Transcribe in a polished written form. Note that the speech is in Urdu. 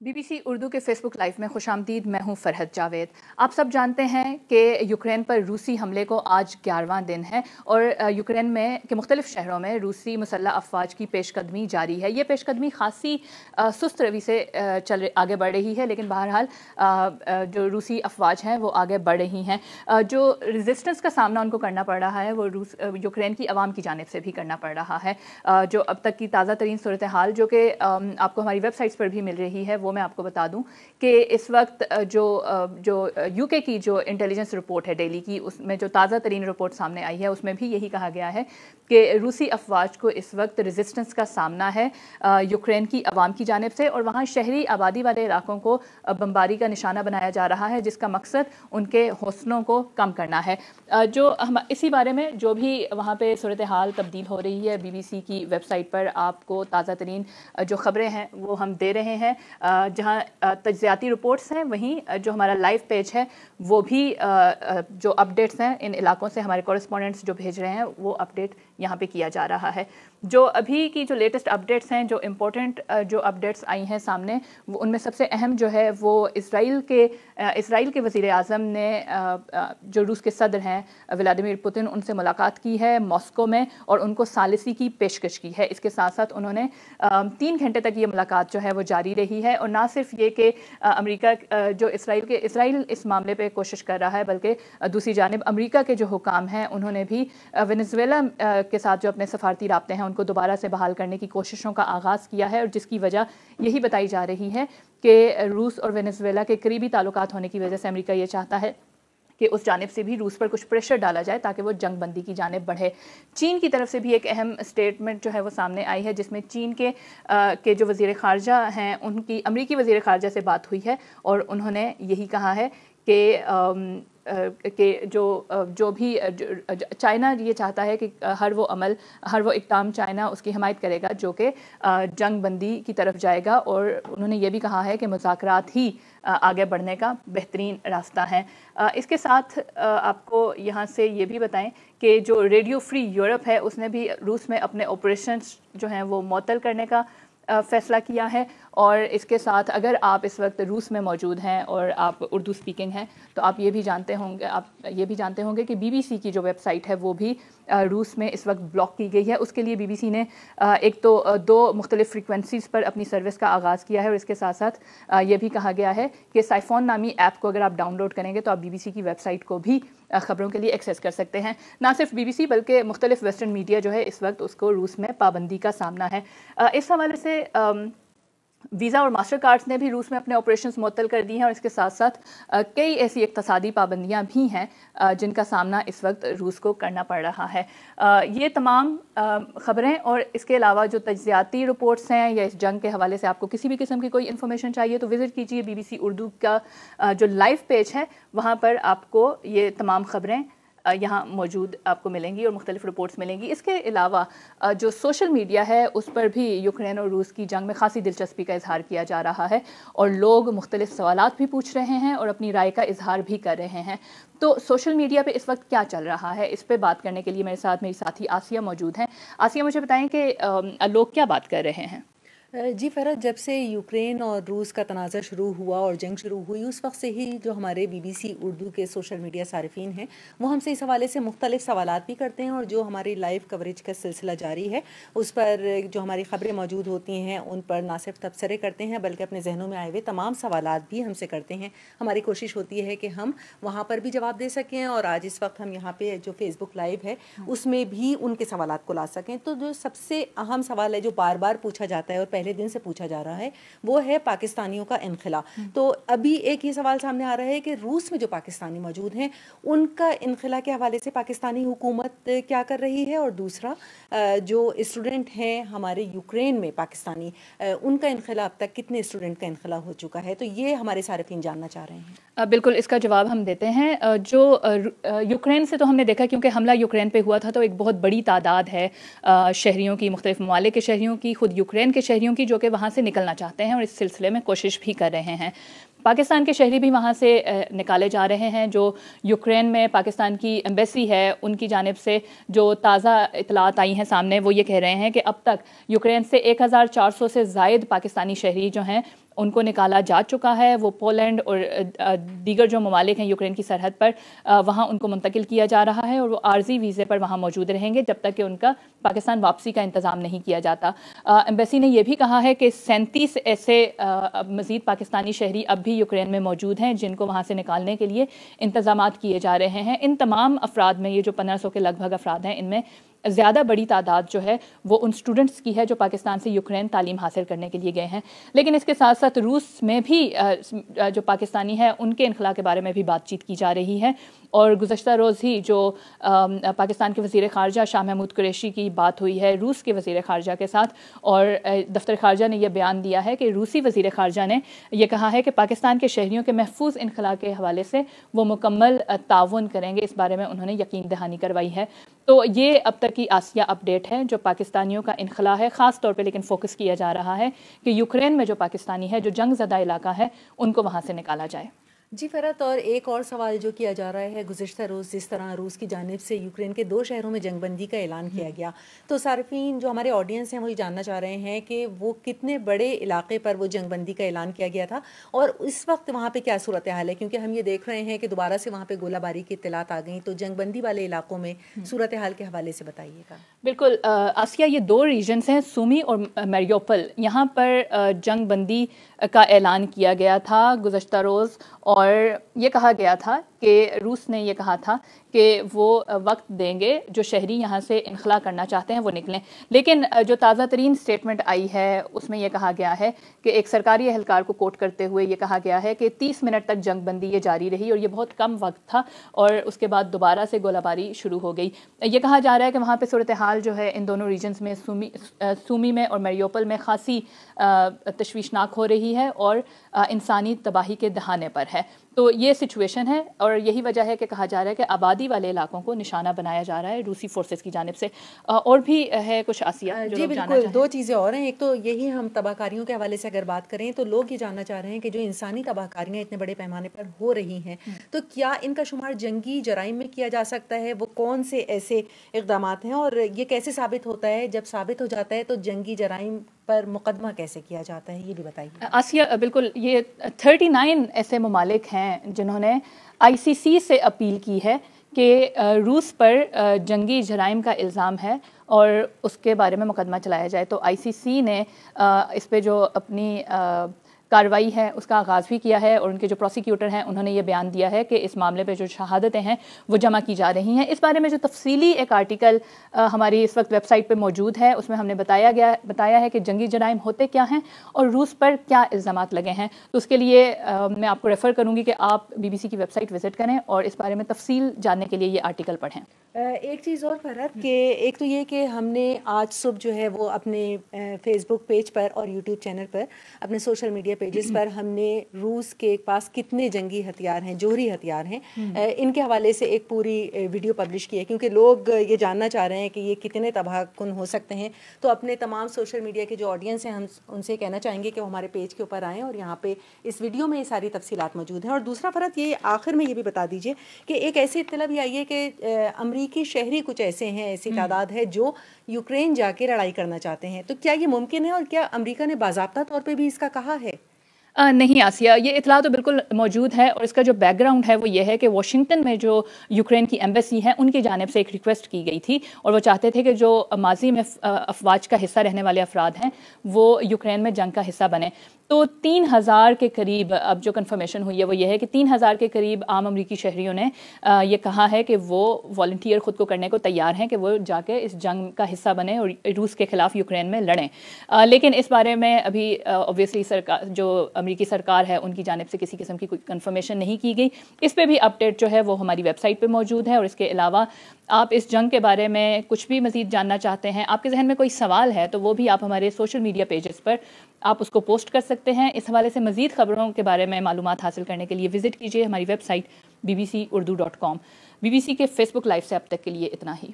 BBC اردو کے فیس بک لائیو میں خوش آمدید. میں ہوں فرحت جاوید. آپ سب جانتے ہیں کہ یوکرین پر روسی حملے کو آج 11واں دن ہے اور یوکرین میں کے مختلف شہروں میں روسی مسلح افواج کی پیش قدمی جاری ہے. یہ پیش قدمی خاصی سست روی سے آگے بڑھ رہی ہے، لیکن بہرحال جو روسی افواج ہیں وہ آگے بڑھ رہی ہیں. جو ریزسٹنس کا سامنا ان کو کرنا پڑ رہا ہے وہ یوکرین کی عوام کی جانب سے بھی کرنا پڑ رہا ہے. جو اب تک کی تازہ ترین صورتحال جو کہ آپ کو ہماری ویب سائٹس پر بھی مل رہی ہے وہ میں آپ کو بتا دوں کہ اس وقت جو یو کے کی جو انٹیلیجنس رپورٹ ہے ڈیلی کی، اس میں جو تازہ ترین رپورٹ سامنے آئی ہے اس میں بھی یہی کہا گیا ہے کہ روسی افواج کو اس وقت ریزسٹنس کا سامنا ہے یوکرین کی عوام کی جانب سے، اور وہاں شہری آبادی والے علاقوں کو بمباری کا نشانہ بنایا جا رہا ہے، جس کا مقصد ان کے حوصلوں کو کم کرنا ہے. جو اسی بارے میں جو بھی وہاں پہ صورتحال تبدیل ہو رہی ہے، BBC کی ویب سائٹ پر آپ کو تازہ ترین جو خبریں ہیں وہ ہم دے رہے ہیں. جہاں تجزیاتی رپورٹس ہیں، وہیں جو ہمارا لائیو پیج ہے وہ بھی جو اپڈیٹس ہیں ان علاقوں سے ہمارے کورسپونڈنٹس جو بھیج رہے ہیں وہ اپڈیٹ یہاں پہ کیا جا رہا ہے. جو ابھی کی جو لیٹسٹ اپڈیٹس ہیں، جو امپورٹنٹ جو اپڈیٹس آئی ہیں سامنے، وہ ان میں سب سے اہم جو ہے وہ اسرائیل کے وزیر اعظم نے جو روس کے صدر ہیں ولادیمیر پوتن، ان سے ملاقات کی ہے ماسکو میں اور ان کو ثالثی کی پیشکش کی ہے. اس کے ساتھ ساتھ انہوں نے 3 گھنٹے تک یہ ملاقات جو ہے وہ جاری رہی ہے، اور نہ صرف یہ کہ امریکہ جو اسرائیل اس معاملے پہ کوشش کر رہا ہے، بلکہ دوسری جانب امریکہ کے جو حکام ہیں انہوں نے بھی وینزویلا کے ساتھ جو اپنے سفارتی رابطے ہیں ان کو دوبارہ سے بحال کرنے کی کوششوں کا آغاز کیا ہے، اور جس کی وجہ یہی بتائی جا رہی ہے کہ روس اور وینزویلا کے قریبی تعلقات ہونے کی وجہ سے امریکہ یہ چاہتا ہے کہ اس جانب سے بھی روس پر کچھ پریشر ڈالا جائے تاکہ وہ جنگ بندی کی جانب بڑھے. چین کی طرف سے بھی ایک اہم اسٹیٹمنٹ جو ہے وہ سامنے آئی ہے، جس میں چین کے جو وزیر خارجہ ہیں ان کی امریکی وزیر خارجہ سے بات ہوئی ہے، اور انہوں نے یہی کہا ہے کہ جو بھی چائنا یہ چاہتا ہے کہ ہر وہ اقدام چائنا اس کی حمایت کرے گا جو کہ جنگ بندی کی طرف جائے گا، اور انہوں نے یہ بھی کہا ہے کہ مذاکرات ہی آگے بڑھنے کا بہترین راستہ ہے. اس کے ساتھ آپ کو یہاں سے یہ بھی بتائیں کہ جو ریڈیو فری یورپ ہے اس نے بھی روس میں اپنے آپریشنز جو ہیں وہ معطل کرنے کا فیصلہ کیا ہے. اور اس کے ساتھ اگر آپ اس وقت روس میں موجود ہیں اور آپ اردو سپیکنگ ہیں تو آپ یہ بھی جانتے ہوں گے کہ BBC کی جو ویب سائٹ ہے وہ بھی روس میں اس وقت بلاک کی گئی ہے. اس کے لیے BBC نے ایک تو 2 مختلف فریکوینسیز پر اپنی سروس کا آغاز کیا ہے، اور اس کے ساتھ ساتھ یہ بھی کہا گیا ہے کہ سائفون نامی ایپ کو اگر آپ ڈاؤن لوڈ کریں گے تو آپ BBC کی ویب سائٹ کو بھی خبروں کے لیے ایکسیس کر سکتے ہیں. نہ صرف BBC بلکہ مختلف ویسٹرن میڈیا جو ہے اس وقت اس کو روس میں پابندی کا سامنا ہے. اس حوالے سے ویزا اور ماسٹر کارڈز نے بھی روس میں اپنے آپریشنز معطل کر دی ہیں، اور اس کے ساتھ ساتھ کئی ایسی اقتصادی پابندیاں بھی ہیں جن کا سامنا اس وقت روس کو کرنا پڑ رہا ہے. یہ تمام خبریں اور اس کے علاوہ جو تجزیاتی رپورٹس ہیں یا اس جنگ کے حوالے سے آپ کو کسی بھی قسم کی کوئی انفارمیشن چاہیے تو وزٹ کیجیے BBC اردو کا جو لائیو پیج ہے، وہاں پر آپ کو یہ تمام خبریں یہاں موجود آپ کو ملیں گی اور مختلف رپورٹس ملیں گی. اس کے علاوہ جو سوشل میڈیا ہے اس پر بھی یوکرین اور روس کی جنگ میں خاصی دلچسپی کا اظہار کیا جا رہا ہے، اور لوگ مختلف سوالات بھی پوچھ رہے ہیں اور اپنی رائے کا اظہار بھی کر رہے ہیں. تو سوشل میڈیا پہ اس وقت کیا چل رہا ہے، اس پہ بات کرنے کے لیے میرے ساتھ میری ساتھی آسیہ موجود ہیں. آسیہ، مجھے بتائیں کہ لوگ کیا بات کر رہے ہیں؟ جی فرحت، جب سے یوکرین اور روس کا تنازع شروع ہوا اور جنگ شروع ہوئی اس وقت سے ہی جو ہمارے BBC اردو کے سوشل میڈیا صارفین ہیں وہ ہم سے اس حوالے سے مختلف سوالات بھی کرتے ہیں، اور جو ہماری لائیو کوریج کا سلسلہ جاری ہے اس پر جو ہماری خبریں موجود ہوتی ہیں ان پر نہ صرف تبصرے کرتے ہیں بلکہ اپنے ذہنوں میں آئے ہوئے تمام سوالات بھی ہم سے کرتے ہیں. ہماری کوشش ہوتی ہے کہ ہم وہاں پر بھی جواب دے سکیں، اور آج اس وقت ہم یہاں پہ جو فیس بک لائیو ہے اس میں بھی ان کے سوالات کو لا سکیں. تو جو سب سے اہم سوال ہے جو بار بار پوچھا جاتا ہے اور پہلے دن سے پوچھا جا رہا ہے وہ ہے پاکستانیوں کا انخلا. تو ابھی ایک یہ سوال سامنے آ رہا ہے کہ روس میں جو پاکستانی موجود ہیں ان کا انخلا کے حوالے سے پاکستانی حکومت کیا کر رہی ہے، اور دوسرا جو اسٹوڈنٹ ہیں ہمارے یوکرین میں پاکستانی، ان کا انخلا اب تک کتنے اسٹوڈنٹ کا انخلا ہو چکا ہے. تو یہ ہمارے صارفین جاننا چاہ رہے ہیں. بالکل، اس کا جواب ہم دیتے ہیں. جو یوکرین سے تو ہم نے دیکھا کیونکہ حملہ یوکرین پہ ہوا تھا تو ایک بہت بڑی تعداد ہے شہریوں کی، مختلف ممالک کے شہریوں کی، خود یوکرین کے شہریوں کی جو کہ وہاں سے نکلنا چاہتے ہیں اور اس سلسلے میں کوشش بھی کر رہے ہیں. پاکستان کے شہری بھی وہاں سے نکالے جا رہے ہیں. جو یوکرین میں پاکستان کی ایمبیسی ہے ان کی جانب سے جو تازہ اطلاعات آئی ہیں سامنے وہ یہ کہہ رہے ہیں کہ اب تک یوکرین سے 1400 سے زائد پاکستانی شہری جو ہیں ان کو نکالا جا چکا ہے. وہ پولینڈ اور دیگر جو ممالک ہیں یوکرین کی سرحد پر وہاں ان کو منتقل کیا جا رہا ہے اور وہ عارضی ویزے پر وہاں موجود رہیں گے جب تک کہ ان کا پاکستان واپسی کا انتظام نہیں کیا جاتا. ایمبیسی نے یہ بھی کہا ہے کہ 37 ایسے مزید پاکستانی شہری اب بھی یوکرین میں موجود ہیں جن کو وہاں سے نکالنے کے لیے انتظامات کیے جا رہے ہیں. ان تمام افراد میں یہ جو 1500 کے لگ بھگ افراد ہیں ان میں زیادہ بڑی تعداد جو ہے وہ ان اسٹوڈنٹس کی ہے جو پاکستان سے یوکرین تعلیم حاصل کرنے کے لیے گئے ہیں. لیکن اس کے ساتھ ساتھ روس میں بھی جو پاکستانی ہے ان کے انخلاء کے بارے میں بھی بات چیت کی جا رہی ہے. اور گزشتہ روز ہی جو پاکستان کے وزیر خارجہ شاہ محمود قریشی کی بات ہوئی ہے روس کے وزیر خارجہ کے ساتھ, اور دفتر خارجہ نے یہ بیان دیا ہے کہ روسی وزیر خارجہ نے یہ کہا ہے کہ پاکستان کے شہریوں کے محفوظ انخلاء کے حوالے سے وہ مکمل تعاون کریں گے. اس بارے میں انہوں نے یقین دہانی کروائی ہے. تو یہ اب تک کی آسیہ اپڈیٹ ہے جو پاکستانیوں کا انخلاء ہے, خاص طور پہ لیکن فوکس کیا جا رہا ہے کہ یوکرین میں جو پاکستانی ہے جو جنگ زدہ علاقہ ہے ان کو وہاں سے نکالا جائے. جی فرحت, اور ایک اور سوال جو کیا جا رہا ہے, گزشتہ روز جس طرح روس کی جانب سے یوکرین کے 2 شہروں میں جنگ بندی کا اعلان کیا گیا, تو صارفین جو ہمارے آڈینس ہیں وہ یہ جاننا چاہ رہے ہیں کہ وہ کتنے بڑے علاقے پر وہ جنگ بندی کا اعلان کیا گیا تھا اور اس وقت وہاں پہ کیا صورتحال ہے, کیونکہ ہم یہ دیکھ رہے ہیں کہ دوبارہ سے وہاں پہ گولہ باری کی اطلاعات آ گئیں. تو جنگ بندی والے علاقوں میں صورتحال کے حوالے سے بتائیے گا. بالکل آسیہ, یہ 2 ریجنز ہیں سومی اور میریوپل, یہاں پر جنگ بندی کا اعلان کیا گیا تھا گزشتہ روز, اور یہ کہا گیا تھا کہ روس نے یہ کہا تھا کہ وہ وقت دیں گے جو شہری یہاں سے انخلاء کرنا چاہتے ہیں وہ نکلیں. لیکن جو تازہ ترین سٹیٹمنٹ آئی ہے اس میں یہ کہا گیا ہے کہ ایک سرکاری اہلکار کو کوٹ کرتے ہوئے یہ کہا گیا ہے کہ 30 منٹ تک جنگ بندی یہ جاری رہی اور یہ بہت کم وقت تھا, اور اس کے بعد دوبارہ سے گولہ باری شروع ہو گئی. یہ کہا جا رہا ہے کہ وہاں پہ صورتحال جو ہے ان دونوں ریجنز میں سومی میں اور میریوپل میں خاصی تشویشناک ہو رہی ہے اور انسانی تباہی کے دہانے پر ہے. تو یہ سچویشن ہے اور یہی وجہ ہے کہ کہا جا رہا ہے کہ آبادی والے علاقوں کو نشانہ بنایا جا رہا ہے روسی فورسز کی جانب سے. اور بھی ہے کچھ آسیہ جو جی بالکل, 2 چیزیں اور ہیں. ایک تو یہی, ہم تباہ کاریوں کے حوالے سے اگر بات کریں تو لوگ یہ جاننا چاہ رہے ہیں کہ جو انسانی تباہ کاریاں اتنے بڑے پیمانے پر ہو رہی ہیں تو کیا ان کا شمار جنگی جرائم میں کیا جا سکتا ہے, وہ کون سے ایسے اقدامات ہیں اور یہ کیسے ثابت ہوتا ہے, جب ثابت ہو جاتا ہے تو جنگی جرائم پر مقدمہ کیسے کیا جاتا ہے, یہ بھی بتائیے. آسیہ بالکل, یہ 39 ایسے ممالک ہیں جنہوں نے ICC سے اپیل کی ہے کہ روس پر جنگی جرائم کا الزام ہے اور اس کے بارے میں مقدمہ چلایا جائے. تو ICC نے اس پہ جو اپنی کارروائی ہے اس کا آغاز بھی کیا ہے, اور ان کے جو پروسیکیوٹر ہیں انہوں نے یہ بیان دیا ہے کہ اس معاملے پہ جو شہادتیں ہیں وہ جمع کی جا رہی ہیں. اس بارے میں جو تفصیلی ایک آرٹیکل ہماری اس وقت ویب سائٹ پہ موجود ہے اس میں ہم نے بتایا ہے کہ جنگی جرائم ہوتے کیا ہیں اور روس پر کیا الزامات لگے ہیں. تو اس کے لیے میں آپ کو ریفر کروں گی کہ آپ BBC کی ویب سائٹ وزٹ کریں اور اس بارے میں تفصیل جاننے کے لیے یہ آرٹیکل پڑھیں. ایک چیز اور فرحت, کہ ایک تو یہ کہ ہم نے آج صبح جو ہے وہ اپنے فیس بک پیج پر اور یوٹیوب چینل پر, اپنے سوشل میڈیا پیجز پر ہم نے روس کے پاس کتنے جنگی ہتھیار ہیں, جوہری ہتھیار ہیں, ان کے حوالے سے ایک پوری ویڈیو پبلش کی ہے, کیونکہ لوگ یہ جاننا چاہ رہے ہیں کہ یہ کتنے تباہ کن ہو سکتے ہیں. تو اپنے تمام سوشل میڈیا کے جو آڈینس ہیں ہم ان سے کہنا چاہیں گے کہ وہ ہمارے پیج کے اوپر آئیں اور یہاں پہ اس ویڈیو میں یہ ساری تفصیلات موجود ہیں. اور دوسرا فرحت, یہ آخر میں یہ بھی بتا دیجیے کہ ایک ایسی اطلاع بھی آئی ہے کہ امریکی شہری کچھ ایسے ہیں, ایسی تعداد ہے جو یوکرین جا کے لڑائی کرنا چاہتے ہیں. تو کیا یہ ممکن ہے اور کیا امریکہ نے باضابطہ طور پہ بھی اس کا کہا ہے؟ نہیں آسیہ, یہ اطلاع تو بالکل موجود ہے, اور اس کا جو بیک گراؤنڈ ہے وہ یہ ہے کہ واشنگٹن میں جو یوکرین کی ایمبیسی ہے ان کی جانب سے ایک ریکویسٹ کی گئی تھی, اور وہ چاہتے تھے کہ جو ماضی میں افواج کا حصہ رہنے والے افراد ہیں وہ یوکرین میں جنگ کا حصہ بنے. تو 3000 کے قریب اب جو کنفرمیشن ہوئی ہے وہ یہ ہے کہ 3000 کے قریب عام امریکی شہریوں نے یہ کہا ہے کہ وہ والنٹیئر خود کو کرنے کو تیار ہیں کہ وہ جا کے اس جنگ کا حصہ بنے اور روس کے خلاف یوکرین میں لڑیں. لیکن اس بارے میں ابھی اوبویسلی جو امریکی سرکار ہے ان کی جانب سے کسی قسم کی کوئی کنفرمیشن نہیں کی گئی. اس پہ بھی اپڈیٹ جو ہے وہ ہماری ویب سائٹ پہ موجود ہے, اور اس کے علاوہ آپ اس جنگ کے بارے میں کچھ بھی مزید جاننا چاہتے ہیں, آپ کے ذہن میں کوئی سوال ہے تو وہ بھی آپ ہمارے سوشل میڈیا پیجز پر آپ اس کو پوسٹ کر سکتے ہیں. اس حوالے سے مزید خبروں کے بارے میں معلومات حاصل کرنے کے لیے وزٹ کیجیے ہماری website bbc urdu.com. BBC کے فیس بک لائیو سے اب تک کے لیے اتنا ہی.